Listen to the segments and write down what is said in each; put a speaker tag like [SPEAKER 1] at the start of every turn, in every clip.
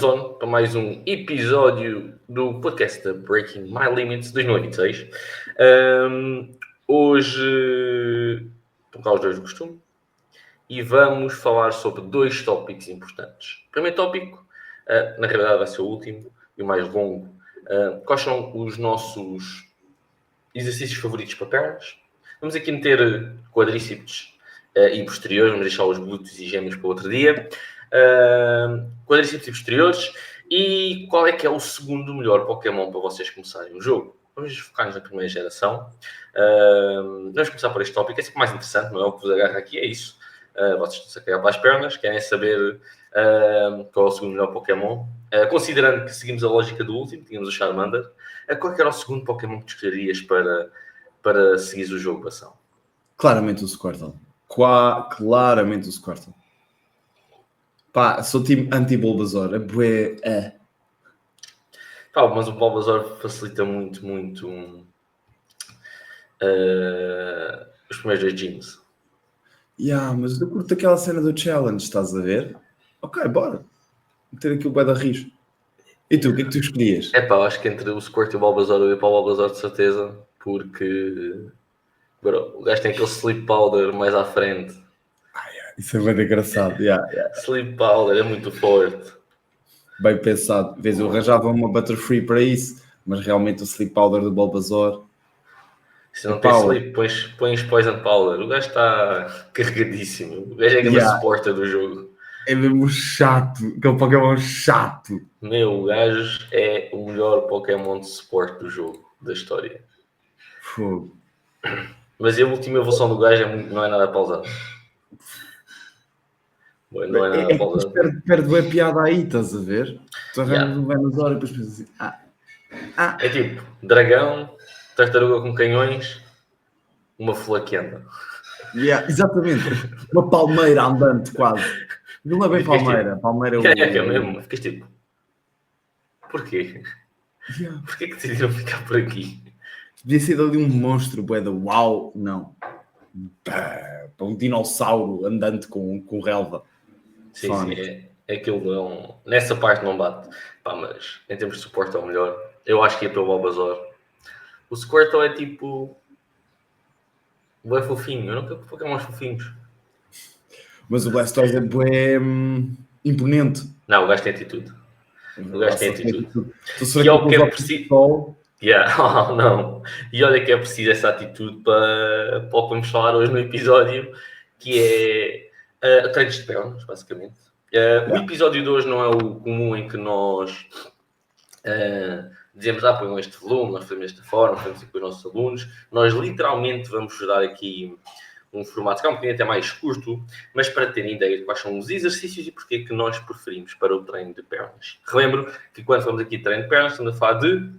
[SPEAKER 1] Estamos on para mais um episódio do podcast da Breaking My Limits 2026. Hoje, por causa dos dois do costume, e vamos falar sobre dois tópicos importantes. O primeiro tópico, na realidade vai ser o último e o mais longo. Quais são os nossos exercícios favoritos para pernas? Vamos aqui meter quadríceps e posteriores, vamos deixar os glúteos e gêmeos para outro dia. Quadríceps e posteriores. E qual é que é o segundo melhor Pokémon para vocês começarem o jogo? Vamos focar-nos na primeira geração. Vamos começar por este tópico. É sempre mais interessante, não é? O que vos agarra aqui é isso. Vocês estão a cair para as pernas, querem saber qual é o segundo melhor Pokémon. Considerando que seguimos a lógica do último, tínhamos o Charmander. Qual é que era o segundo Pokémon que tu escolherias para seguir o jogo, Bação?
[SPEAKER 2] Claramente o Squirtle. Claramente o Squirtle. Pá, sou time anti-Bulbasaur.
[SPEAKER 1] Mas o Bulbasaur facilita muito os primeiros dois gyms.
[SPEAKER 2] Mas eu curto aquela cena do challenge, estás a ver? Ok, bora. Meter aqui o bué da rijo. E tu, o que é que tu escolhias?
[SPEAKER 1] Acho que entre o Squirtle e o Bulbasaur eu ia para o Bulbasaur de certeza, porque o gajo tem aquele Sleep Powder mais à frente.
[SPEAKER 2] Isso é bem engraçado.
[SPEAKER 1] Sleep Powder é muito forte.
[SPEAKER 2] Bem pensado. Vês, eu arranjava uma Butterfree para isso, mas realmente o Sleep Powder do Bulbasaur...
[SPEAKER 1] Se não tem sleep, pões Poison Powder. O gajo está carregadíssimo. O gajo é aquele supporter do jogo.
[SPEAKER 2] É mesmo chato. Aquele Pokémon chato.
[SPEAKER 1] O gajo é o melhor Pokémon de suporte do jogo, da história.
[SPEAKER 2] Fogo.
[SPEAKER 1] Mas a última evolução do gajo não é nada pausada. Não é nada pausada.
[SPEAKER 2] Perde bem a piada aí, estás a ver? Tu arranjas um Venusaur e depois pensas assim...
[SPEAKER 1] É tipo, dragão, tartaruga com canhões, uma flaquenda.
[SPEAKER 2] Exatamente. Uma palmeira andante quase. Não é bem palmeira. Palmeira
[SPEAKER 1] é mesmo. Ficas tipo... Porquê? Porquê que decidiram ficar por aqui?
[SPEAKER 2] Devia ser ali um monstro, bué da uau. Não. Para um dinossauro andante com relva.
[SPEAKER 1] Sim, é aquilo não... Nessa parte não bate. Mas em termos de suporte é o melhor. Eu acho que ia pelo Bulbasaur. O Squirtle é tipo... Bué fofinho. Eu não quero Pokémon fofinhos.
[SPEAKER 2] Mas o Blastoise é bué imponente.
[SPEAKER 1] Não, o gajo tem atitude. O gajo tem atitude.
[SPEAKER 2] E é o que é preciso...
[SPEAKER 1] não. E olha que é preciso essa atitude para o que vamos falar hoje no episódio, que é treinos de pernas, basicamente. O episódio de hoje não é o comum em que nós dizemos, põem este volume, nós fazemos desta forma, fazemos aqui com os nossos alunos. Nós literalmente vamos dar aqui um formato que é um bocadinho até mais curto, mas para terem ideia de quais são os exercícios e porque é que nós preferimos para o treino de pernas. Relembro que quando falamos aqui de treino de pernas, estamos a falar de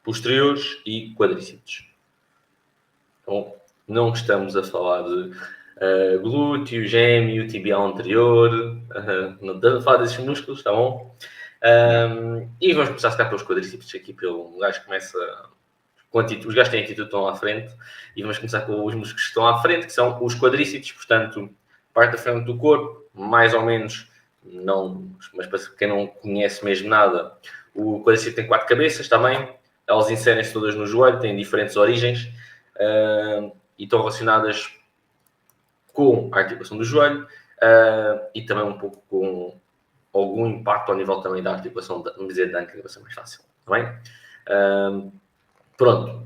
[SPEAKER 1] posteriores e quadríceps. Então, não estamos a falar de glúteo, gêmeo, tibial anterior, não estamos a falar desses músculos, está bom? E vamos começar a ficar pelos quadríceps aqui, pelo gajo que começa... Os gajos têm atitude, estão à frente, e vamos começar com os músculos que estão à frente, que são os quadríceps, portanto, parte da frente do corpo, mais ou menos, não, mas para quem não conhece mesmo nada, o quadríceps tem 4 cabeças também, elas inserem-se todas no joelho, têm diferentes origens, e estão relacionadas com a articulação do joelho, e também um pouco com algum impacto ao nível também da articulação, vamos dizer, da anca, que vai ser mais fácil, está bem? Pronto.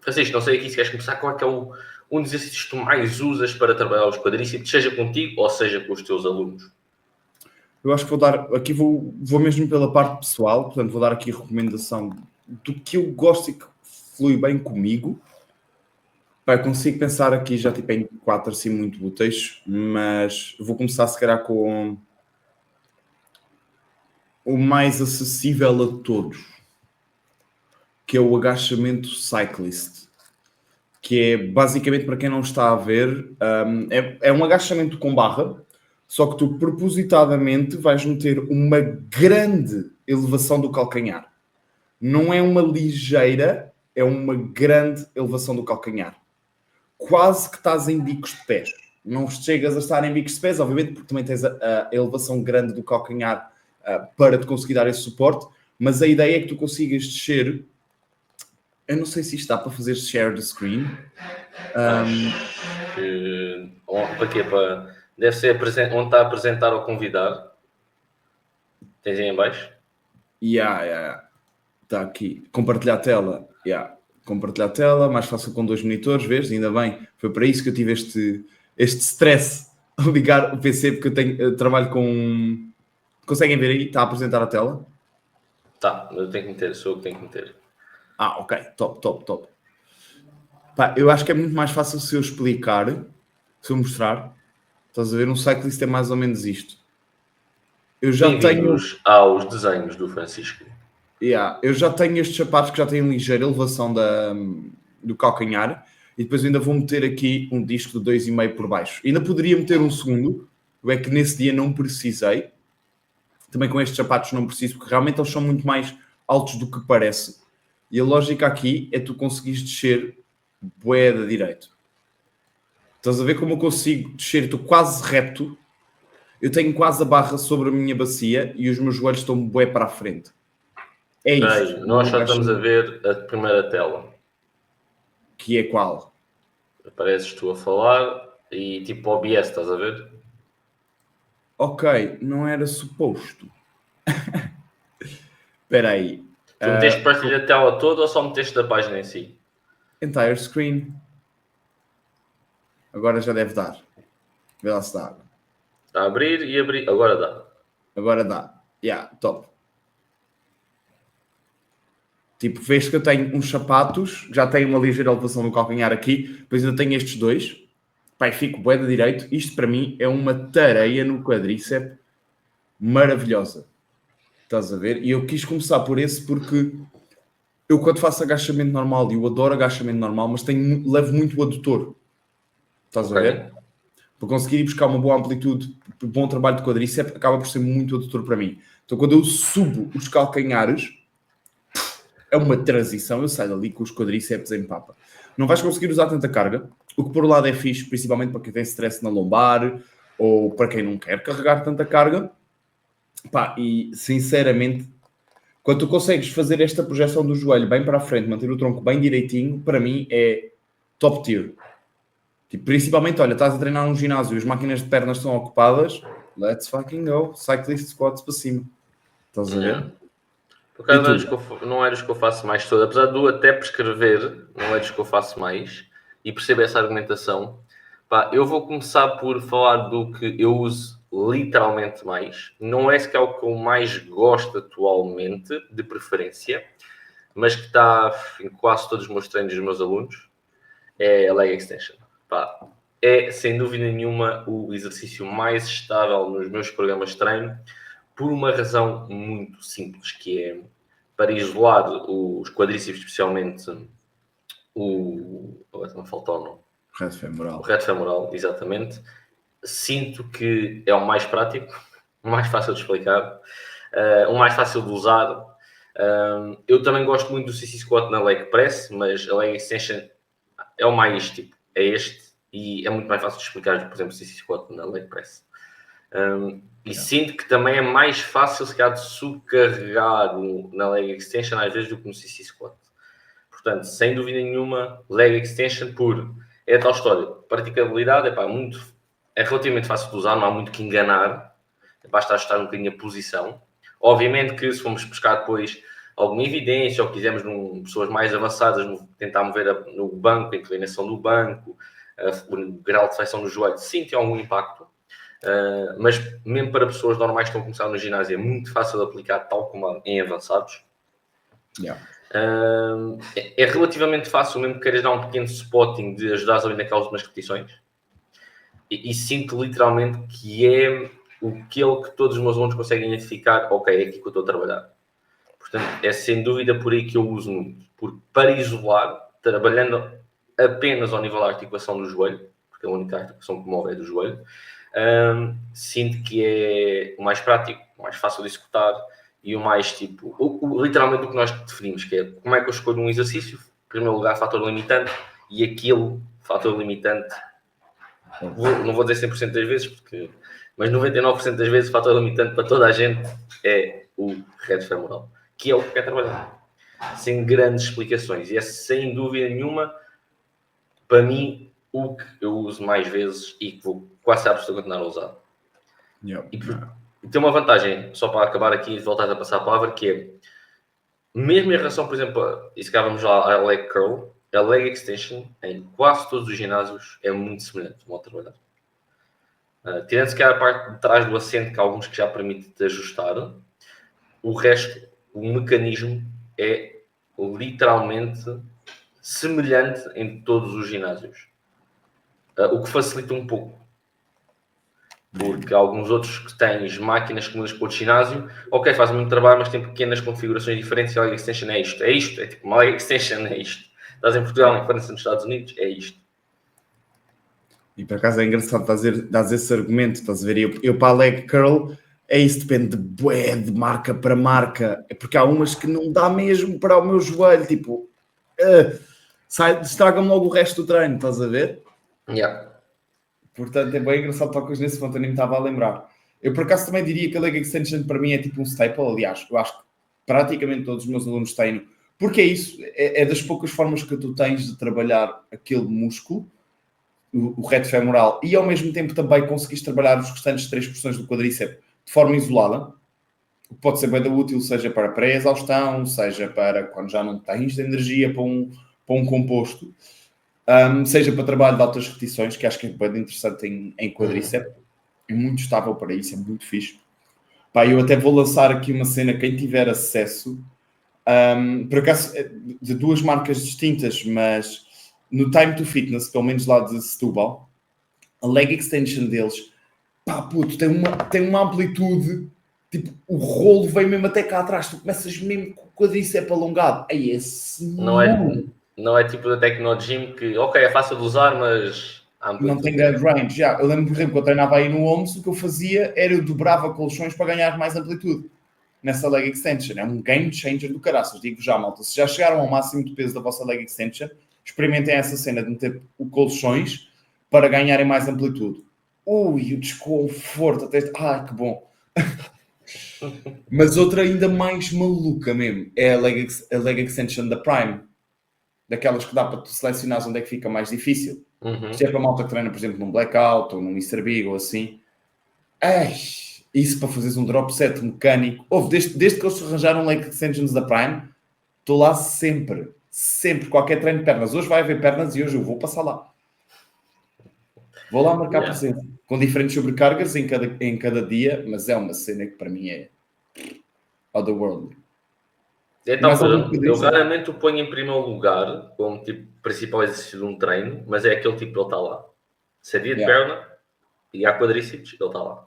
[SPEAKER 1] Francisco, não sei aqui se queres começar, qual é que é um dos exercícios que tu mais usas para trabalhar os quadríceps, seja contigo ou seja com os teus alunos?
[SPEAKER 2] Eu acho que vou dar, aqui vou mesmo pela parte pessoal, portanto vou dar aqui a recomendação do que eu gosto e que flui bem comigo. Eu consigo pensar aqui já tipo em 4 assim muito úteis, mas vou começar se calhar com o mais acessível a todos, que é o agachamento cyclist, que é basicamente, para quem não está a ver, é um agachamento com barra, só que tu propositadamente vais meter uma grande elevação do calcanhar. Não é uma ligeira, é uma grande elevação do calcanhar. Quase que estás em bicos de pés. Não chegas a estar em bicos de pés, obviamente, porque também tens a elevação grande do calcanhar para te conseguir dar esse suporte, mas a ideia é que tu consigas descer. Eu não sei se isto dá para fazer share the screen.
[SPEAKER 1] Acho que... Para quê? Deve ser onde está a apresentar ou convidar. Tens aí em baixo?
[SPEAKER 2] Está aqui. Compartilhar a tela. Compartilhar a tela, mais fácil com 2 monitores, vês? Ainda bem. Foi para isso que eu tive este stress ao ligar o PC, porque eu trabalho com... Conseguem ver aí? Está a apresentar a tela?
[SPEAKER 1] Tá, eu tenho que meter, sou eu que tenho que meter.
[SPEAKER 2] Ok. Top. Pá, eu acho que é muito mais fácil se eu explicar, se eu mostrar. Estás a ver? Um cyclist é mais ou menos isto. Eu já tenho...
[SPEAKER 1] aos desenhos do Francisco.
[SPEAKER 2] Eu já tenho estes sapatos que já têm ligeira elevação do calcanhar, e depois ainda vou meter aqui um disco de 2,5 por baixo. Ainda poderia meter um segundo, é que nesse dia não precisei. Também com estes sapatos não preciso, porque realmente eles são muito mais altos do que parece. E a lógica aqui é tu conseguires descer bué da direito. Estás a ver como eu consigo descer? Estou quase reto. Eu tenho quase a barra sobre a minha bacia e os meus joelhos estão bué para a frente. É isto.
[SPEAKER 1] Nós só estamos a ver a primeira tela.
[SPEAKER 2] Que é qual?
[SPEAKER 1] Apareces tu a falar e tipo OBS, estás a ver?
[SPEAKER 2] Ok, não era suposto. Espera aí.
[SPEAKER 1] Tu meteste partilha a tela toda ou só meteste da página em si?
[SPEAKER 2] Entire screen. Agora já deve dar. Vê lá se dá.
[SPEAKER 1] Está a abrir e abrir. Agora dá.
[SPEAKER 2] Agora dá. Top. Tipo, vês que eu tenho uns sapatos, já tenho uma ligeira elevação no calcanhar aqui, depois ainda tenho estes dois. Pai, fico bué de direito. Isto para mim é uma tareia no quadríceps maravilhosa. Estás a ver? E eu quis começar por esse porque eu quando faço agachamento normal, e eu adoro agachamento normal, mas levo muito o adutor. Estás a ver? Para conseguir ir buscar uma boa amplitude, um bom trabalho de quadríceps, acaba por ser muito adutor para mim. Então quando eu subo os calcanhares, é uma transição, eu saio dali com os quadríceps em papa. Não vais conseguir usar tanta carga, o que por um lado é fixe, principalmente para quem tem stress na lombar, ou para quem não quer carregar tanta carga. Pá, e sinceramente, quando tu consegues fazer esta projeção do joelho bem para a frente, manter o tronco bem direitinho, para mim é top tier. Tipo, principalmente, olha, estás a treinar num ginásio e as máquinas de pernas estão ocupadas, let's fucking go, cyclist squats para cima. Estás a ver?
[SPEAKER 1] Por acaso não é dos que eu faço mais todo, apesar de eu até prescrever, não é dos que eu faço mais, e percebo essa argumentação. Pá, eu vou começar por falar do que eu uso literalmente mais. Não é sequer o que eu mais gosto atualmente, de preferência, mas que está em quase todos os meus treinos dos meus alunos, é a leg extension. Pá, é, sem dúvida nenhuma, o exercício mais estável nos meus programas de treino, por uma razão muito simples, que é para isolar os quadríceps, especialmente agora não falta o nome.
[SPEAKER 2] Reto femoral.
[SPEAKER 1] O reto femoral, exatamente. Sinto que é o mais prático, o mais fácil de explicar, o mais fácil de usar. Eu também gosto muito do CC Squat na leg press, mas a leg extension é o mais tipo, é este, e é muito mais fácil de explicar, por exemplo, o CC Squat na leg press. Sinto que também é mais fácil, se calhar, de subcarregar na leg extension às vezes do que no CC Squat. Portanto, sem dúvida nenhuma, leg extension é a tal história. Praticabilidade é relativamente fácil de usar, não há muito que enganar. Basta ajustar um bocadinho a posição. Obviamente que se formos buscar depois alguma evidência ou quisermos pessoas mais avançadas, tentar mover no banco, a inclinação do banco, o grau de flexão no joelho, sim, tem algum impacto. Mas mesmo para pessoas normais que estão a começar no ginásio é muito fácil de aplicar, tal como em avançados. É relativamente fácil, mesmo que queiras dar um pequeno spotting, de ajudar ali naquelas últimas repetições. E sinto literalmente que é aquilo que todos os meus alunos conseguem identificar. Ok, é aqui que eu estou a trabalhar. Portanto, é sem dúvida por aí que eu uso muito. Porque para isolar, trabalhando apenas ao nível da articulação do joelho, porque a única articulação que move é do joelho, sinto que é o mais prático, o mais fácil de executar e o mais tipo, literalmente o que nós definimos, que é como é que eu escolho um exercício. Em primeiro lugar, fator limitante, e aquele fator limitante, não vou dizer 100% das vezes, porque mas 99% das vezes o fator limitante para toda a gente é o reto femoral, que é o que quer trabalhar. Sem grandes explicações. E é sem dúvida nenhuma, para mim, o que eu uso mais vezes e que vou quase sempre estou a continuar a usar. E tem uma vantagem, só para acabar aqui e voltar a passar a palavra, que é, mesmo em relação, por exemplo, e se cá vamos lá à leg curl, a leg extension em quase todos os ginásios é muito semelhante ao modo de trabalhar. Tirando-se que há a parte de trás do assento, que há alguns que já permite-te ajustar, o resto, o mecanismo é literalmente semelhante em todos os ginásios. O que facilita um pouco. Porque alguns outros que tens máquinas comuns para o ginásio, ok, faz muito trabalho, mas tem pequenas configurações diferentes e a leg extension é isto. É isto, é tipo uma leg extension, é isto. Estás em Portugal, em França, nos Estados Unidos, é isto.
[SPEAKER 2] E por acaso é engraçado dar esse argumento, estás a ver? Eu para a leg curl, é isso, depende de bué, de marca para marca. É porque há umas que não dá mesmo para o meu joelho, tipo, estraga-me logo o resto do treino, estás a ver?
[SPEAKER 1] Yeah.
[SPEAKER 2] Portanto, é bem engraçado tocas nesse ponto, eu nem me estava a lembrar. Eu por acaso também diria que a leg extension para mim é tipo um staple, aliás, eu acho que praticamente todos os meus alunos têm, porque é isso, é das poucas formas que tu tens de trabalhar aquele músculo, o reto femoral, e ao mesmo tempo também conseguires trabalhar os restantes 3 porções do quadríceps de forma isolada, o que pode ser bem útil, seja para pré-exaustão, seja para quando já não tens energia para um composto, seja para trabalho de altas repetições, que acho que é bem interessante em quadríceps, é muito estável para isso, é muito fixe. Pá, eu até vou lançar aqui uma cena, quem tiver acesso, por acaso, de duas marcas distintas, mas no Time to Fitness, pelo menos lá de Setúbal, a leg extension deles, pá, puto, tem uma amplitude, tipo, o rolo vem mesmo até cá atrás, tu começas mesmo com o quadríceps alongado. Aí esse
[SPEAKER 1] não é tipo da Tecnogym que, ok, é fácil de usar, mas
[SPEAKER 2] não tem grande range. Já, eu lembro, por exemplo, que eu treinava aí no OMS, o que eu fazia era eu dobrava colchões para ganhar mais amplitude nessa leg extension. É um game changer do caraças. Digo já, malta, se já chegaram ao máximo de peso da vossa leg extension, experimentem essa cena de meter o colchões para ganharem mais amplitude. Ui, o desconforto até... Ai, que bom. Mas outra ainda mais maluca mesmo é a leg extension da Prime. Daquelas que dá para tu selecionar onde é que fica mais difícil. Isto é para a malta que treina, por exemplo, num Blackout ou num Mr. Big ou assim. Ai, isso para fazeres um drop set mecânico. Desde que eles arranjaram leg extensions da Prime, estou lá sempre. Sempre. Qualquer treino de pernas. Hoje vai haver pernas e hoje eu vou passar lá. Vou lá marcar presença. Com diferentes sobrecargas em cada dia, mas é uma cena que para mim é otherworldly.
[SPEAKER 1] Então, eu raramente o ponho em primeiro lugar como tipo principal exercício de um treino, mas é aquele tipo que ele está lá. Se é dia de perna e há quadríceps, ele está lá.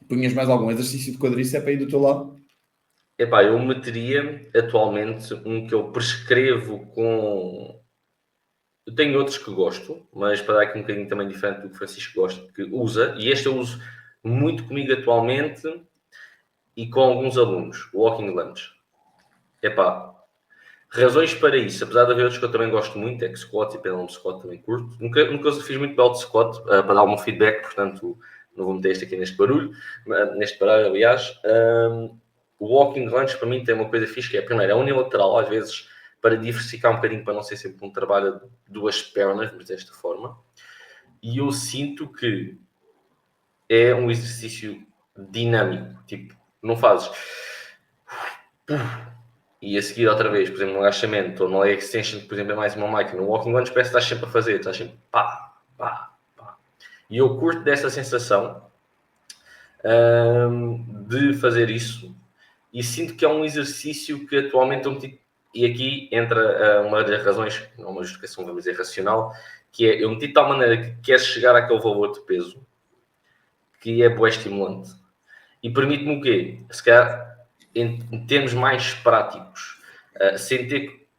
[SPEAKER 2] Punhas mais algum exercício de quadríceps aí do teu lado?
[SPEAKER 1] Epá, eu meteria atualmente um que eu prescrevo com... Eu tenho outros que gosto, mas para dar aqui um bocadinho também diferente do que o Francisco gosta, que usa, e este eu uso muito comigo atualmente e com alguns alunos, o Walking Lunge. Epá, razões para isso, apesar de haver outros que eu também gosto muito, é que squat e pedal squat também curto. Nunca fiz muito belt squat para dar algum feedback, portanto não vou meter este aqui neste barulho, neste barulho, aliás. O walking lunge para mim tem uma coisa fixe que é, primeiro, é unilateral, às vezes para diversificar um bocadinho, para não ser sempre um trabalho de duas pernas, mas desta forma. E eu sinto que é um exercício dinâmico, tipo, não fazes e a seguir outra vez, por exemplo, no agachamento ou no leg extension, por exemplo, é mais uma máquina. No walking lunge parece que estás sempre a fazer, estás sempre pá, pá, pá. E eu curto dessa sensação de fazer isso e sinto que é um exercício que atualmente eu meti, e aqui entra uma das razões, não uma justificação, vamos dizer, racional, que é eu meti de tal maneira que queres chegar àquele valor de peso que é bué estimulante. E permite-me o quê? Se calhar, em termos mais práticos,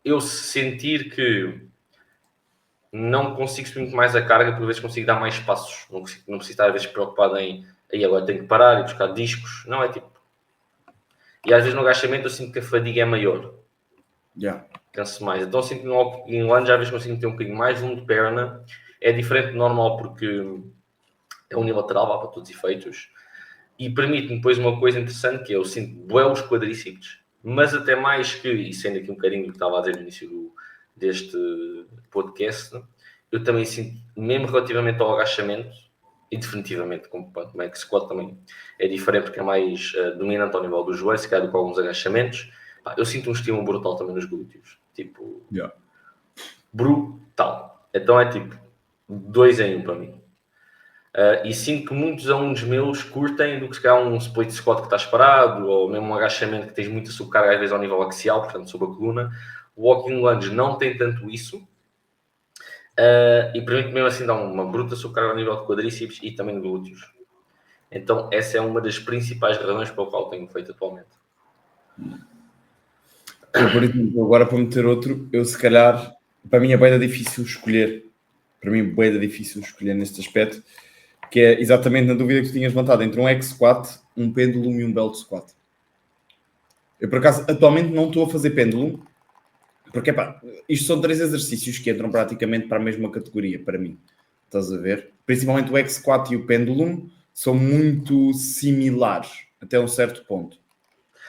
[SPEAKER 1] eu sentir que não consigo subir muito mais a carga, por vezes consigo dar mais passos. Não preciso estar às vezes preocupado em aí agora tenho que parar e buscar discos. Não, é tipo... E às vezes no agachamento eu sinto que a fadiga é maior. Canso mais. Então sinto que no walking lunge às vezes consigo ter um bocadinho mais volume de perna. É diferente do normal porque é unilateral, vá para todos os efeitos, e permite-me depois uma coisa interessante, que é eu sinto bué os quadríceps, mas até mais que, e sendo aqui um bocadinho do que estava a dizer no início deste podcast, eu também sinto, mesmo relativamente ao agachamento, e definitivamente, como é que squat também é diferente, porque é mais dominante ao nível do joelho, se calhar do que alguns agachamentos, eu sinto um estímulo brutal também nos glúteos, tipo, brutal. Então é tipo, 2 em 1 para mim. E sinto que muitos alunos meus curtem do que se calhar um split squat que estás parado, ou mesmo um agachamento que tens muita subcarga às vezes ao nível axial, portanto sobre a coluna. O walking lunge não tem tanto isso, e permite mesmo assim dar uma bruta subcarga ao nível de quadríceps e também de glúteos. Então essa é uma das principais razões pela qual tenho feito atualmente.
[SPEAKER 2] Eu, por exemplo, agora para meter outro, eu se calhar, para mim é bem difícil escolher. Para mim é bem difícil escolher neste aspecto, que é exatamente na dúvida que tu tinhas levantado entre um X-Squat, um pêndulo e um belt squat. Eu, por acaso, atualmente não estou a fazer pêndulo, porque, pá, isto são 3 exercícios que entram praticamente para a mesma categoria, para mim. Estás a ver? Principalmente o X-Squat e o pendulum são muito similares, até um certo ponto.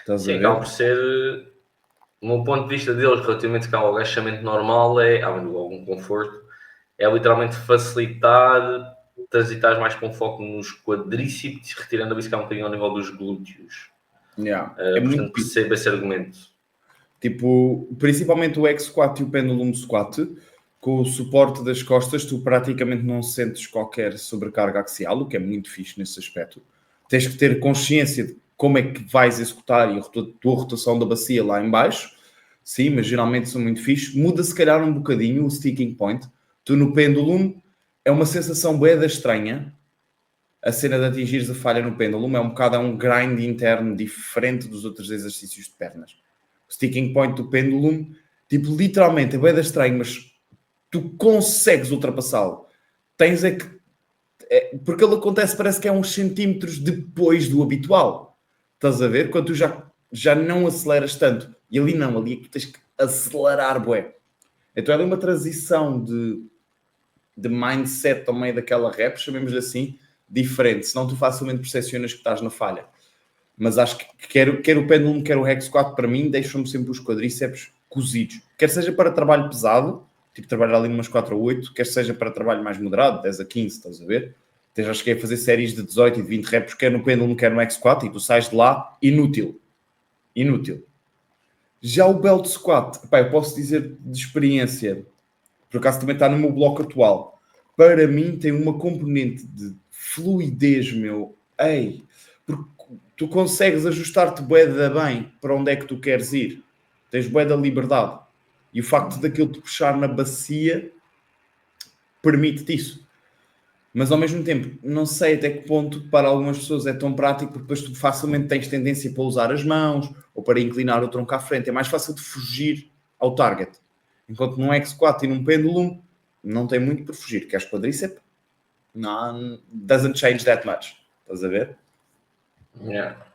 [SPEAKER 2] Estás a
[SPEAKER 1] Sim, acaba
[SPEAKER 2] ver?
[SPEAKER 1] por ser, o meu ponto de vista deles relativamente ao agachamento normal é, além de algum conforto, é literalmente facilitar, transitar mais com foco nos quadríceps, retirando a bicicleta um bocadinho ao nível dos glúteos.
[SPEAKER 2] Yeah. É muito
[SPEAKER 1] Portanto, percebo esse argumento.
[SPEAKER 2] tipo, principalmente o X-Squat e o pendulum squat, com o suporte das costas, tu praticamente não sentes qualquer sobrecarga axial, o que é muito fixe nesse aspecto. Tens que ter consciência de como é que vais executar e a tua rotação da bacia lá em baixo. Sim, mas geralmente são muito fixe. Muda se calhar um bocadinho o sticking point. Tu no pendulum é uma sensação bué da estranha. A cena de atingires a falha no pendulum é um bocado um grind interno diferente dos outros exercícios de pernas. O sticking point do pendulum, tipo, literalmente é bué da estranho, mas tu consegues ultrapassá-lo. Tens é que... porque ele acontece, parece que é uns centímetros depois do habitual. Estás a ver? Quando tu já não aceleras tanto. E ali não, ali é que tens que acelerar, bué. Então é ali uma transição de mindset ao meio daquela rap, chamemos assim, diferente. Senão tu facilmente percepcionas que estás na falha. Mas acho que quer o pendulum, quer o Hex 4, para mim, deixam-me sempre os quadríceps cozidos. Quer seja para trabalho pesado, tipo trabalhar ali umas 4 ou 8, quer seja para trabalho mais moderado, 10 a 15, estás a ver? Até já cheguei a fazer séries de 18 e de 20 reps, quer no pendulum, quer no X4, e tu sais de lá inútil. Inútil. Já o belt squat, pá, eu posso dizer de experiência, por acaso também está no meu bloco atual. Para mim tem uma componente de fluidez, meu. Ei, porque tu consegues ajustar-te bué da bem para onde é que tu queres ir. Tens bué da liberdade. E o facto daquilo te puxar na bacia permite-te isso. Mas ao mesmo tempo, não sei até que ponto para algumas pessoas é tão prático, porque depois tu facilmente tens tendência para usar as mãos ou para inclinar o tronco à frente. É mais fácil de fugir ao target. Enquanto num X4 e num pendulum, não tem muito por fugir. Queres quadríceps? Não, doesn't change that much. Estás a ver?
[SPEAKER 1] Yeah.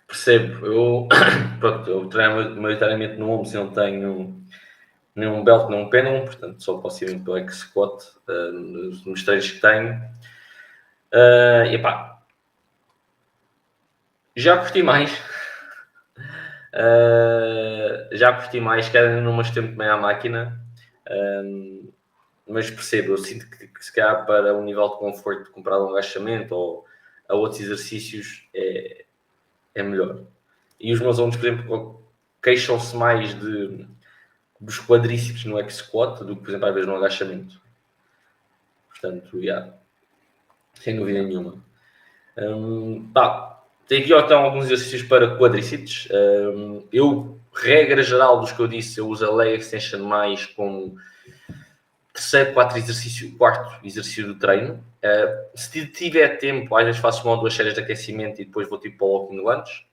[SPEAKER 1] Percebo. Eu treino maioritariamente no ombro, se não tenho nenhum belt, nenhum pendulum, portanto só posso ir pelo X-Squat nos treinos que tenho. E pá, já curti mais. Já curti mais, que era numa tempo também à máquina. Mas percebo, eu sinto que se calhar para um nível de conforto de comprar um agachamento ou a outros exercícios é melhor. E os meus alunos, por exemplo, queixam-se mais dos quadríceps no X-Squat do que, por exemplo, às vezes no agachamento. Portanto, sem dúvida nenhuma. Tem aqui então alguns exercícios para quadríceps. Eu, regra geral dos que eu disse, eu uso a leg extension mais como terceiro, quarto exercício do treino. Se tiver tempo, às vezes faço 1 ou 2 séries de aquecimento e depois vou tipo para o walking lunge.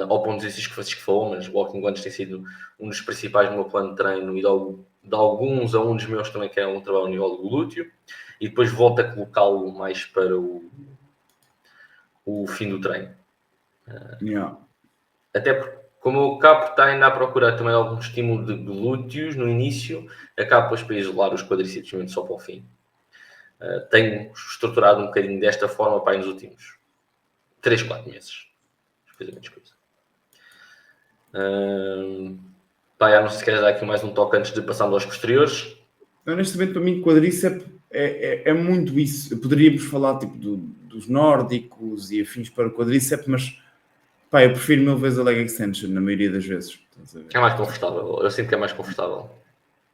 [SPEAKER 1] Ou para um exercício que Francisco falou, mas o walking lunge tem sido um dos principais no meu plano de treino e de alguns alunos meus também que é um trabalho ao nível do glúteo. E depois volto a colocá-lo mais para o fim do treino. Até porque, como eu acabo por estar ainda a procurar também algum estímulo de glúteos no início, acabo depois para isolar os quadríceps só para o fim. Tenho estruturado um bocadinho desta forma para nos últimos 3, 4 meses. Coisa menos coisa. Não sei se queres dar aqui mais um toque antes de passarmos aos posteriores.
[SPEAKER 2] Honestamente, para mim, quadríceps é muito isso. Poderíamos falar tipo dos nórdicos e afins para o quadríceps, mas eu prefiro 1000 vezes a leg extension na maioria das vezes.
[SPEAKER 1] É mais confortável. Eu sinto que é mais confortável.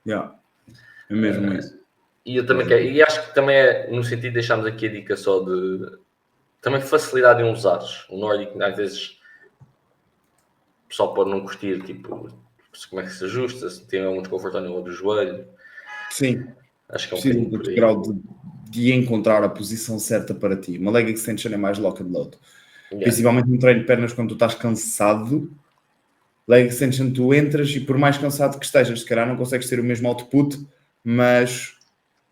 [SPEAKER 2] É mesmo isso.
[SPEAKER 1] E eu também quero, e acho que também é no sentido de deixarmos aqui a dica só de também facilidade em usares. O nórdico às vezes só pode não curtir, tipo, como é que se ajusta, se tem algum desconforto ao nível do joelho.
[SPEAKER 2] Sim.
[SPEAKER 1] Acho que é um
[SPEAKER 2] precisa
[SPEAKER 1] bocadinho por aí.
[SPEAKER 2] grau de encontrar a posição certa para ti. Uma leg extension é mais lock and load. Principalmente no treino de pernas, quando tu estás cansado, leg extension tu entras e por mais cansado que estejas, se calhar não consegues ter o mesmo output, mas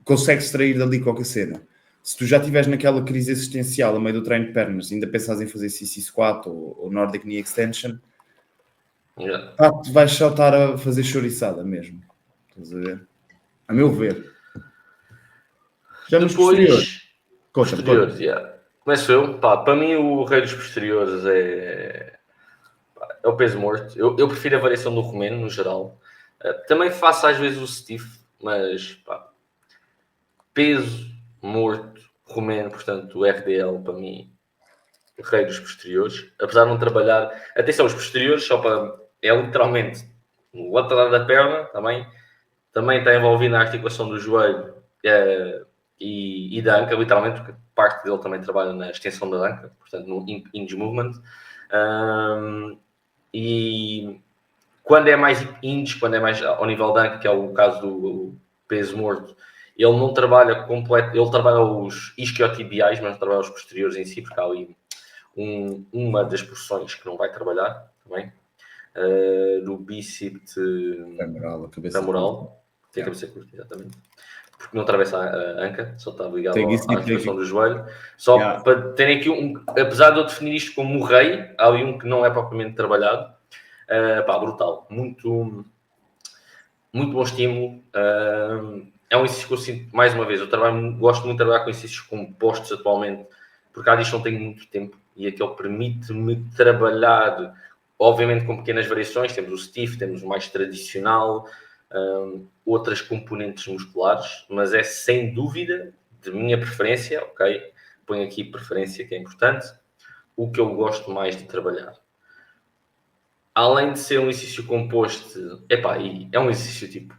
[SPEAKER 2] consegues extrair dali qualquer cena. Se tu já estiveres naquela crise existencial a meio do treino de pernas, ainda pensas em fazer CC Squat ou Nordic Knee Extension, vais só estar a fazer chouriçada mesmo. Estás a ver? A meu ver. Já nos posteriores.
[SPEAKER 1] Posteriores, Começo eu. Para mim, o rei dos posteriores é o peso morto. Eu prefiro a variação do romeno, no geral. Também faço às vezes o stiff, mas peso morto, romeno, portanto, o RDL, para mim, o rei dos posteriores. Apesar de não trabalhar... Atenção, os posteriores, é literalmente o lateral da perna, também está envolvido na articulação do joelho e da anca, literalmente, porque parte dele também trabalha na extensão da anca, portanto, no hinge movement. E quando é mais hinge, quando é mais ao nível da anca, que é o caso do peso morto, ele não trabalha completo, ele trabalha os isquiotibiais, mas não trabalha os posteriores em si, porque há ali uma das porções que não vai trabalhar também. Do bíceps
[SPEAKER 2] femoral,
[SPEAKER 1] tem a cabeça curta, exatamente, porque não atravessa a anca, só está ligado à articulação do joelho. Para terem aqui apesar de eu definir isto como o rei, há ali um que não é propriamente trabalhado. Brutal, muito bom estímulo. É um exercício que eu sinto, mais uma vez, gosto muito de trabalhar com exercícios compostos atualmente, porque há disto não tenho muito tempo e aquele permite-me trabalhar, obviamente com pequenas variações. Temos o stiff, temos o mais tradicional, outras componentes musculares, mas é sem dúvida de minha preferência, ok? Ponho aqui preferência, que é importante, o que eu gosto mais de trabalhar. Além de ser um exercício composto, e é um exercício tipo,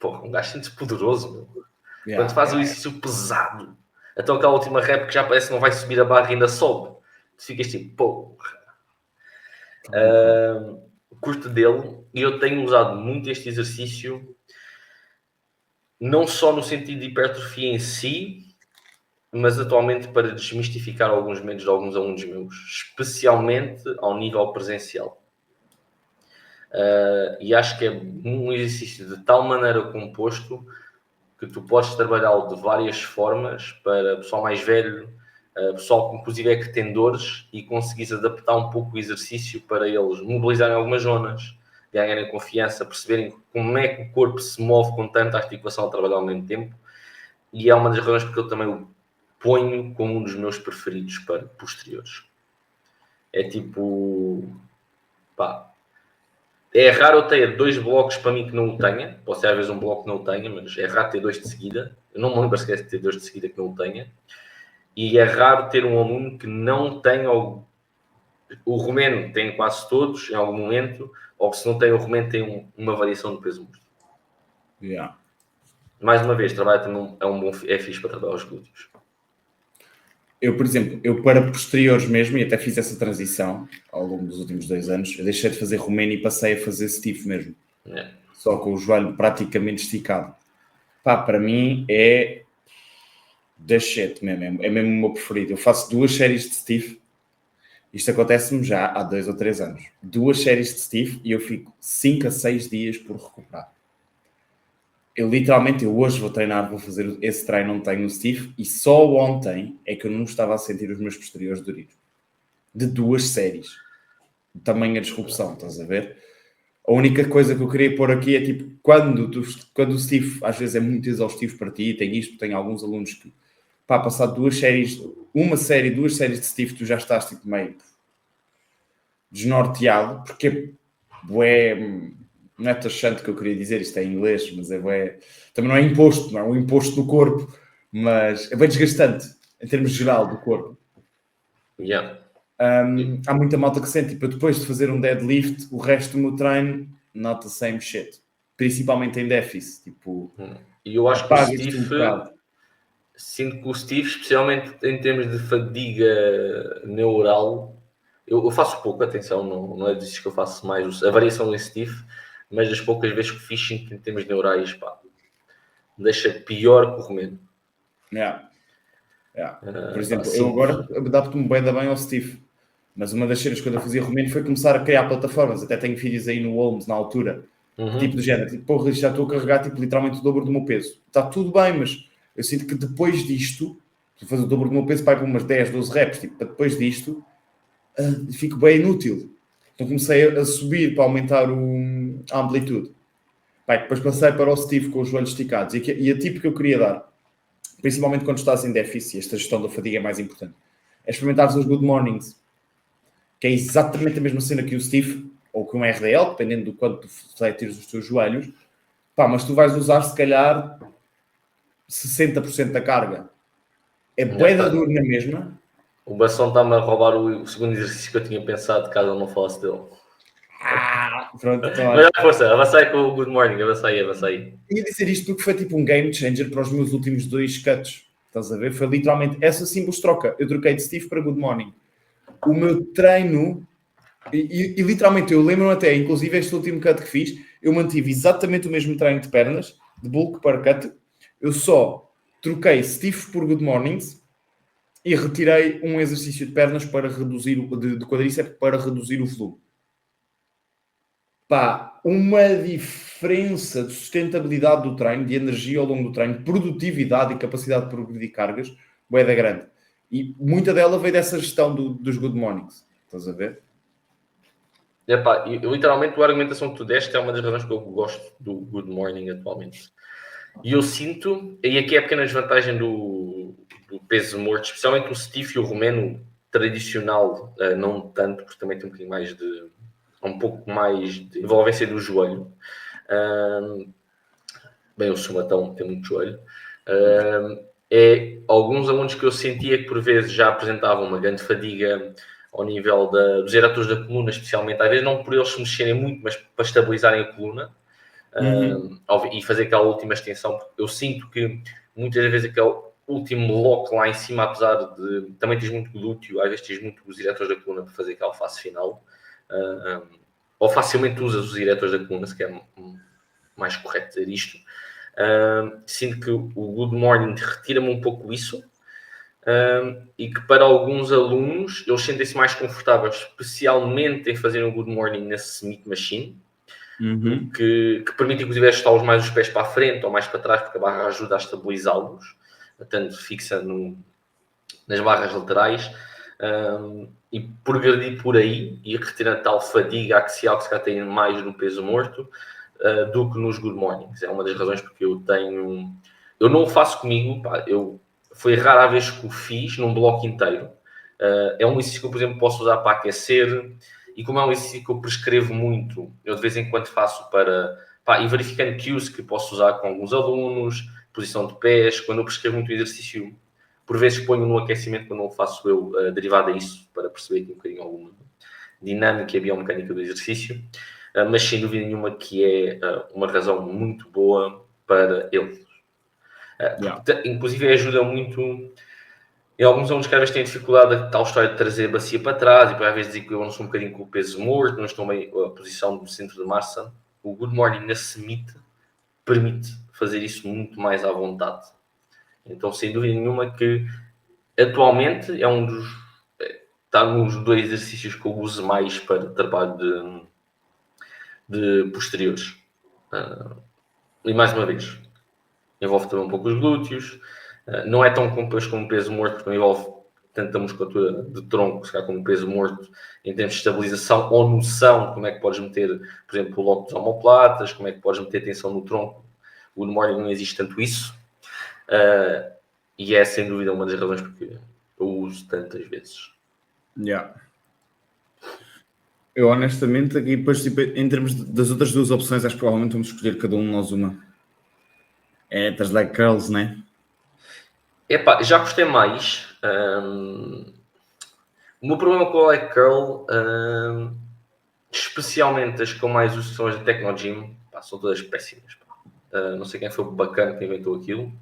[SPEAKER 1] um gajo sente-se poderoso, meu. Quando faz um exercício pesado, até aquela última rep que já parece que não vai subir a barra e ainda sobe, tu ficas tipo, curto dele, e eu tenho usado muito este exercício, não só no sentido de hipertrofia em si, mas atualmente para desmistificar alguns medos de alguns alunos meus, especialmente ao nível presencial. E acho que é um exercício de tal maneira composto que tu podes trabalhá-lo de várias formas para pessoal mais velho, pessoal que inclusive que tem dores, e conseguires adaptar um pouco o exercício para eles mobilizarem algumas zonas, ganharem confiança, perceberem como é que o corpo se move com tanta articulação a trabalhar ao mesmo tempo. E é uma das razões porque eu também o ponho como um dos meus preferidos para posteriores. É tipo... é raro eu ter 2 blocos para mim que não o tenha. Pode ser às vezes um bloco que não o tenha, mas é raro ter 2 de seguida. Eu não me lembro sequer de ter 2 de seguida que não o tenha. E é raro ter um aluno que não tenha o romeno. Tem quase todos em algum momento, ou que se não tem o romeno tem uma variação do peso morto. Mais uma vez, trabalho também é fixe para trabalhar os glúteos.
[SPEAKER 2] Eu, por exemplo, para posteriores mesmo, e até fiz essa transição ao longo dos últimos 2 anos, eu deixei de fazer romeno e passei a fazer stiff mesmo. Só com o joelho praticamente esticado. Para mim é the shit mesmo, é mesmo o meu preferido. Eu faço 2 séries de stiff, isto acontece-me já há 2 ou 3 anos. 2 séries de stiff e eu fico 5 a 6 dias por recuperar. Eu hoje vou treinar, vou fazer esse treino, não tenho o stiff, e só ontem é que eu não estava a sentir os meus posteriores doridos. De 2 séries. Tamanha disrupção, estás a ver? A única coisa que eu queria pôr aqui é tipo, quando o Steve às vezes é muito exaustivo para ti, tem alguns alunos que, pá, passar duas séries de Steve, tu já estás tipo meio desnorteado, porque bué, não é taxante que eu queria dizer, isto é em inglês, mas é bué, também não é imposto, não é um imposto do corpo, mas é bem desgastante em termos geral do corpo.
[SPEAKER 1] Yeah.
[SPEAKER 2] Há muita malta que sente, tipo, depois de fazer um deadlift, o resto do meu treino, not the same shit. Principalmente em déficit, tipo,
[SPEAKER 1] E eu acho que o
[SPEAKER 2] apagas-te um
[SPEAKER 1] Steve,
[SPEAKER 2] bocado.
[SPEAKER 1] sinto que o Steve, especialmente em termos de fadiga neural, eu faço pouco, atenção, não é disso que eu faço mais, a variação do Steve, mas das poucas vezes que fiz, sinto que em termos neurais, pá, me deixa pior que o Romeno.
[SPEAKER 2] Yeah. Por
[SPEAKER 1] Pá,
[SPEAKER 2] exemplo, eu
[SPEAKER 1] sinto.
[SPEAKER 2] agora adapto-me bem ao Steve, mas uma das cenas quando eu fazia romeno foi começar a criar plataformas. Até tenho vídeos aí no Holmes na altura, tipo do género, tipo, porra, já estou a carregar tipo, literalmente o dobro do meu peso. Está tudo bem, mas eu sinto que depois disto, se fazer o dobro do meu peso, vai para umas 10, 12 reps, tipo, para depois disto, fico bem inútil. Então comecei a subir para aumentar a amplitude. Pai, depois passei para o Steve com os joelhos esticados e a tipo que eu queria dar, principalmente quando estás em déficit, esta gestão da fadiga é mais importante, é experimentar os good mornings, que é exatamente a mesma cena que o Steve ou que um RDL, dependendo do quanto tu tiras os teus joelhos, pá, mas tu vais usar se calhar 60% da carga. É bué da duro na mesma.
[SPEAKER 1] O Bação está-me a roubar o segundo exercício que eu tinha pensado, caso eu não falasse dele.
[SPEAKER 2] Pronto, então
[SPEAKER 1] Mas
[SPEAKER 2] olha.
[SPEAKER 1] força, avancei com o Good Morning, avancei.
[SPEAKER 2] Ia dizer isto porque foi tipo um game changer para os meus últimos 2 cuts. Estás a ver? Foi literalmente essa simples troca. Eu troquei de Steve para Good Morning. O meu treino, e literalmente eu lembro até, inclusive este último cut que fiz, eu mantive exatamente o mesmo treino de pernas, de bulk para cut. Eu só troquei Steve por Good Mornings e retirei um exercício de pernas para reduzir de quadríceps para reduzir o volume. Pá, uma diferença de sustentabilidade do treino, de energia ao longo do treino, produtividade e capacidade de progredir cargas, bué da grande. E muita dela veio dessa gestão dos good mornings. Estás a ver?
[SPEAKER 1] Epá, literalmente a argumentação que tu deste é uma das razões que eu gosto do Good Morning atualmente. E eu sinto, e aqui é a pequena desvantagem do peso morto, especialmente o Steve e o Romeno tradicional, não tanto, porque também tem um bocadinho mais um pouco mais de envolvência do joelho. Bem, o Sumatão tem muito joelho. É alguns alunos que eu sentia que por vezes já apresentavam uma grande fadiga ao nível dos eretores da coluna, especialmente, às vezes não por eles se mexerem muito, mas para estabilizarem a coluna e fazer aquela última extensão, porque eu sinto que muitas vezes aquele último lock lá em cima, apesar de também tens muito glúteo, às vezes tens muito os eretores da coluna para fazer aquela fase final, ou facilmente usas os eretores da coluna, se quer mais correto dizer isto. Sinto que o Good Morning retira-me um pouco isso, e que para alguns alunos eles sentem-se mais confortáveis, especialmente em fazer um Good Morning nesse Smith Machine, que permite inclusive ajustá-los mais os pés para a frente ou mais para trás, porque a barra ajuda a estabilizá-los, tanto fixa nas barras laterais, e progredir por aí e retirar tal fadiga axial que se calhar tem mais no peso morto do que nos Good Mornings. É uma das razões porque eu não o faço comigo, pá, foi rara a vez que o fiz num bloco inteiro. É um exercício que eu, por exemplo, posso usar para aquecer, e como é um exercício que eu prescrevo muito, eu de vez em quando faço ir verificando cues que posso usar com alguns alunos, posição de pés, quando eu prescrevo muito exercício, por vezes ponho no aquecimento, quando não faço eu, derivado a isso, para perceber aqui um bocadinho alguma dinâmica e biomecânica do exercício, mas sem dúvida nenhuma que é uma razão muito boa para ele. Inclusive ajuda muito em alguns alunos que às vezes têm dificuldade a tal história de trazer a bacia para trás e às vezes dizem que eu não sou um bocadinho com o peso morto, não estou bem a posição do centro de massa. O Good Morning na Semite permite fazer isso muito mais à vontade. Então, sem dúvida nenhuma que atualmente está nos 2 exercícios que eu uso mais para trabalho de posteriores. E mais uma vez, envolve também um pouco os glúteos. Não é tão complexo como peso morto, porque não envolve tanto da musculatura de tronco, se calhar com um peso morto, em termos de estabilização ou noção de como é que podes meter, por exemplo, o lock dos omoplatas, como é que podes meter tensão no tronco. O Morning não existe tanto isso. E é sem dúvida uma das razões porque eu uso tantas vezes.
[SPEAKER 2] Yeah. Eu honestamente, aqui depois, tipo, em termos das outras duas opções, acho que provavelmente vamos escolher cada um nós uma. É das leg curls, né?
[SPEAKER 1] Epá, já gostei mais. O meu problema com o leg curl, especialmente as que eu mais uso, são as de Tecnogym, são todas péssimas. Não sei quem foi o bacana que inventou aquilo.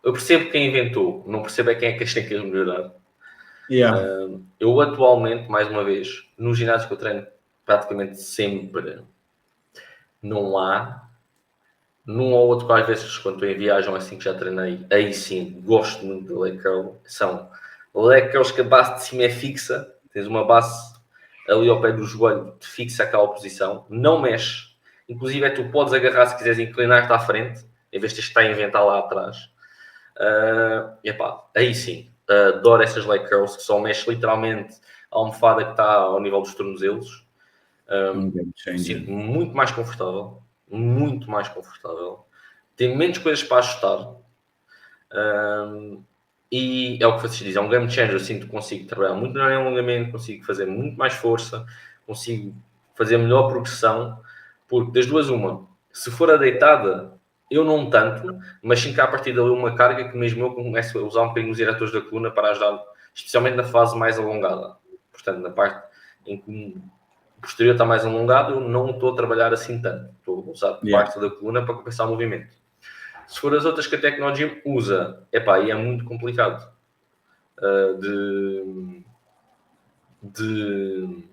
[SPEAKER 1] Eu percebo quem inventou, não percebo é quem é que as tem que melhorar.
[SPEAKER 2] Yeah.
[SPEAKER 1] Eu atualmente, mais uma vez, no ginásio que eu treino praticamente sempre, não há. Num ou outro, às vezes, quando estou em viagem, assim que já treinei, aí sim, gosto muito de leg curl. São leg curls que a base de cima é fixa, tens uma base ali ao pé do joelho, te fixa aquela posição, não mexe. Inclusive, tu podes agarrar se quiseres inclinar-te à frente, em vez de teres que estar a inventar lá atrás. Aí sim, adoro essas leg curls que só mexe literalmente a almofada que está ao nível dos tornozelos. Sinto-me muito mais confortável. Muito mais confortável. Tem menos coisas para ajustar. E é o que vocês dizem, é um game changer. Eu sinto que consigo trabalhar muito melhor em alongamento, consigo fazer muito mais força, consigo fazer melhor progressão, porque das duas uma, se for a deitada, eu não tanto, mas sim que a partir dali uma carga que mesmo eu começo a usar um bocadinho os eretores da coluna para ajudar, especialmente na fase mais alongada. Portanto, na parte em que o posterior está mais alongado, eu não estou a trabalhar assim tanto. Estou a usar parte da coluna para compensar o movimento. Se for as outras que a Tecnogym usa, e é muito complicado de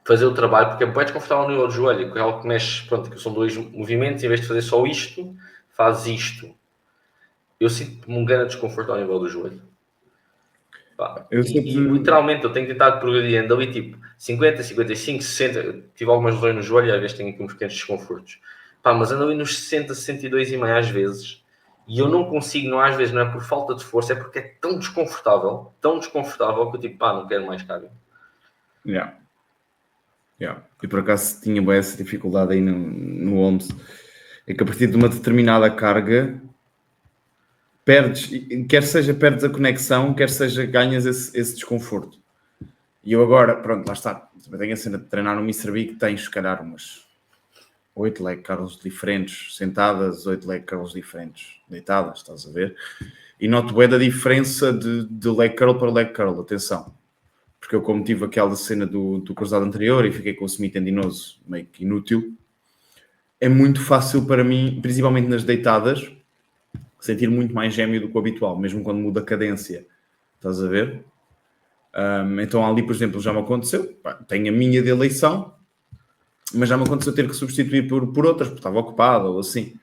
[SPEAKER 1] fazer o trabalho, porque é bem desconfortável no nível do joelho, que é algo que mexe, pronto, que são dois movimentos, em vez de fazer só isto, faz isto. Eu sinto-me um grande desconforto ao nível do joelho. Literalmente eu tenho tentado progredir, ando ali tipo 50, 55, 60, eu tive algumas lesões no joelho e às vezes tenho aqui uns pequenos desconfortos. Mas ando ali nos 60, 62,5 às vezes, e eu não consigo, não às vezes, não é por falta de força, é porque é tão desconfortável que eu tipo, não quero mais carga.
[SPEAKER 2] E por acaso tinha bem essa dificuldade aí no OMS, é que a partir de uma determinada carga perdes, quer seja perdes a conexão, quer seja ganhas esse desconforto. E eu agora, pronto, lá está, também tenho a cena de treinar no Mr. Big, que tens, se calhar, umas 8 leg curls diferentes sentadas, 8 leg curls diferentes deitadas, estás a ver? E noto bem da diferença de leg curl para leg curl, atenção. Porque eu, como tive aquela cena do cruzado anterior e fiquei com o semitendinoso meio que inútil, é muito fácil para mim, principalmente nas deitadas, sentir muito mais gêmeo do que o habitual, mesmo quando muda a cadência. Estás a ver? Então ali, por exemplo, já me aconteceu, tenho a minha de eleição, mas já me aconteceu ter que substituir por outras, porque estava ocupado ou assim.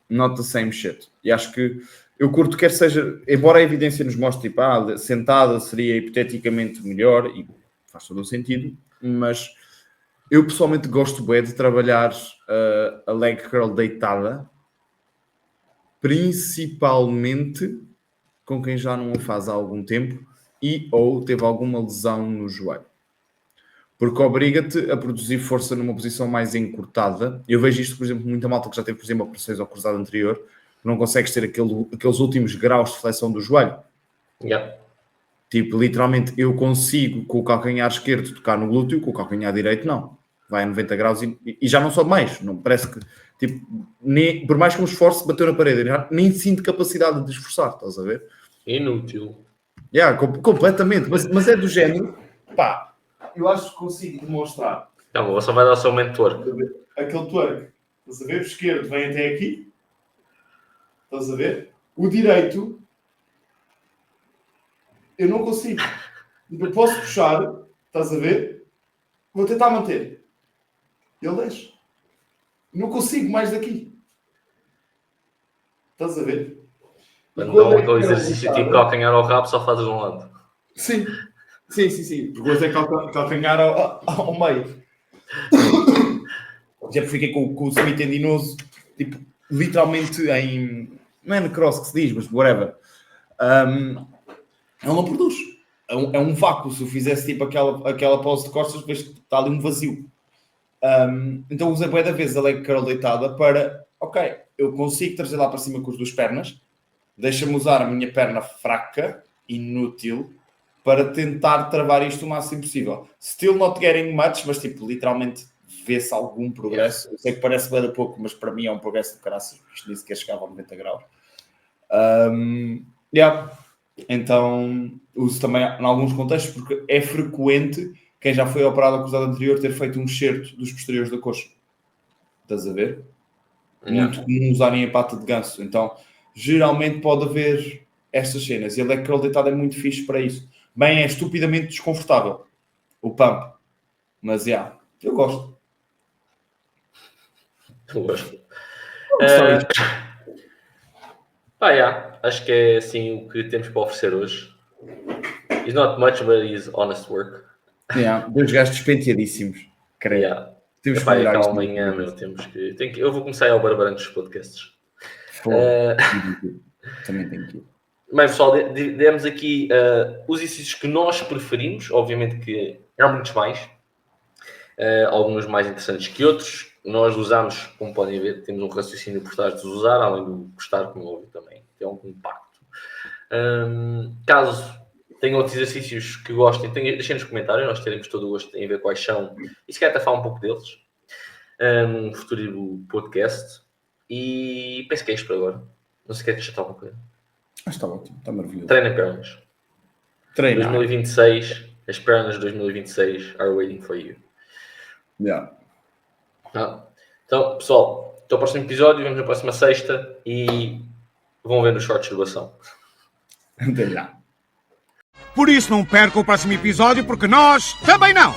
[SPEAKER 2] Not the same shit. E acho que eu curto, quer seja, embora a evidência nos mostre, tipo, sentada seria hipoteticamente melhor, e faz todo o sentido, mas eu pessoalmente gosto bem de trabalhar a leg curl deitada, principalmente com quem já não o faz há algum tempo e ou teve alguma lesão no joelho. Porque obriga-te a produzir força numa posição mais encurtada. Eu vejo isto, por exemplo, muita malta que já teve, por exemplo, operações ao cruzado anterior, não consegues ter aqueles últimos graus de flexão do joelho. Tipo, literalmente, eu consigo com o calcanhar esquerdo tocar no glúteo, com o calcanhar direito não. Vai a 90 graus e já não sobe mais. Não, parece que, tipo, por mais que me esforce, bateu na parede. Nem sinto capacidade de esforçar, estás a ver?
[SPEAKER 1] Inútil.
[SPEAKER 2] Completamente. Mas é do género. Eu acho que consigo demonstrar.
[SPEAKER 1] Não, você vai dar o seu mentor.
[SPEAKER 2] Aquele twerk. Estás a ver? O esquerdo vem até aqui. Estás a ver? O direito, eu não consigo. Eu posso puxar. Estás a ver? Vou tentar manter. Ele deixa. Não consigo mais daqui. Estás a ver?
[SPEAKER 1] Quando é aquele exercício tipo calcanhar ao rabo, só fazes de um lado.
[SPEAKER 2] Sim. Porque hoje é calcanhar ao meio. Já fiquei com o semitendinoso, tipo, literalmente em... Não é necrose que se diz, mas whatever. Ele não produz. É um vácuo. Se eu fizesse tipo aquela pose de costas, depois está ali um vazio. Então usei bué da vez a leg curl deitada para, ok, eu consigo trazer lá para cima com as duas pernas, deixa-me usar a minha perna fraca, inútil, para tentar travar isto o máximo possível. Still not getting much, mas tipo, literalmente vê-se algum progresso. Eu sei que parece bem pouco, mas para mim é um progresso do caraças. Isto nem sequer chegava a 90 graus. Então, uso também em alguns contextos, porque é frequente quem já foi operado acusado anterior ter feito um enxerto dos posteriores da coxa. Estás a ver? Muito comum usarem a pata de ganso. Então, geralmente pode haver estas cenas. E a leg curl deitado é muito fixe para isso. Bem, é estupidamente desconfortável. O pump. Mas, eu gosto.
[SPEAKER 1] Eu gosto. Acho que é assim o que temos para oferecer hoje. It's not much, but it's honest work.
[SPEAKER 2] Dois gajos despenteadíssimos. Creio.
[SPEAKER 1] Temos que melhorar isto amanhã, eu vou começar ao barbeiro antes dos podcasts.
[SPEAKER 2] Também tenho que ir.
[SPEAKER 1] Bem, pessoal, demos aqui os exercícios que nós preferimos. Obviamente que há muitos mais. Alguns mais interessantes que outros. Nós usamos, como podem ver, temos um raciocínio por trás de usar, além do gostar, como óbvio também. Tem algum impacto. Caso tenham outros exercícios que gostem, deixem nos comentários. Nós teremos todo o gosto em ver quais são. E se quer até falar um pouco deles. Um futuro podcast. E penso que é isto por agora. Não se quer acrescentar alguma coisa.
[SPEAKER 2] Está ótimo, está maravilhoso.
[SPEAKER 1] Treina pernas. 2026, as pernas de 2026 are waiting for you. Então, pessoal, até o próximo episódio, vemos na próxima sexta e vão ver nos shorts de doação.
[SPEAKER 2] Até já.
[SPEAKER 3] Por isso não perca o próximo episódio, porque nós também não!